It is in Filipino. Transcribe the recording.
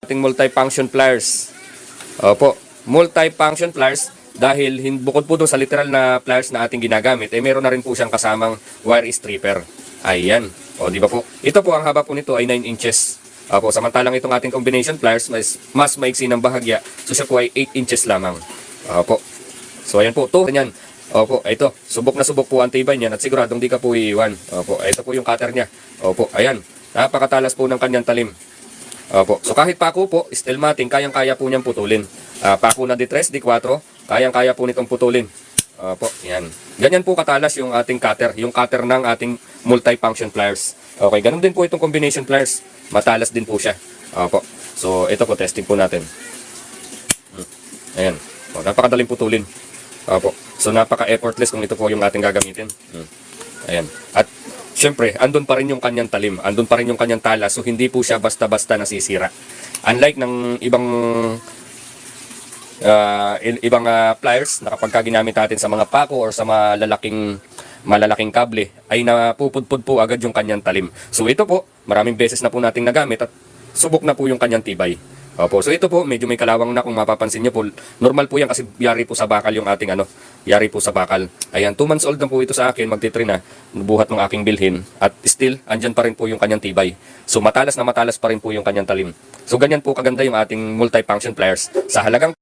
ating multifunction pliers. Opo, multifunction pliers dahil bukod po doon sa literal na pliers na ating ginagamit, meron na rin po siyang kasamang wire stripper. Ayan. O, di ba po? Ito po, ang haba po nito ay 9 inches. Opo, samantalang itong ating combination pliers, mas maiksi ng bahagya. So, siya po ay 8 inches lamang. Opo. So, ayan po. Ito, ganyan. Opo, ito. Subok na subok po ang tibay niyan at siguradong di ka po iiwan. Opo, ito po yung cutter niya. Opo, ayan. Napakatalas po ng kanyang talim. Opo. So, kahit pako po, steel matting, kayang-kaya po niyang putulin. Pako na D3, D4, kayang-kaya po nitong putulin. Opo, yan. Ganyan po katalas yung ating cutter, yung cutter ng ating multifunction pliers. Okay, ganun din po itong combination pliers. Matalas din po siya. Opo. So, ito po, testing po natin. Ayan. O, napakadaling putulin. Opo. So, napaka-effortless kung ito po yung ating gagamitin. Ayan. At, syempre, andun pa rin yung kanyang talim. Andun pa rin yung kanyang talas. So, hindi po siya basta-basta nasisira. Unlike ng ibang pliers na kapag ginamit natin sa mga pako or sa malalaking kable ay napupudpud po agad yung kanyang talim. So ito po, maraming beses na po nating nagamit at subok na po yung kanyang tibay. Opo, so ito po, medyo may kalawang na kung mapapansin niyo po. Normal po yan kasi yari po sa bakal yung ating yari po sa bakal. Ayan, 2 months old na po ito sa akin, magti-3 na, buhat ng aking bilhin. At still, andyan pa rin po yung kanyang tibay. So matalas na matalas pa rin po yung kanyang talim. So ganyan po kaganda yung ating multifunction pliers. Sa halagang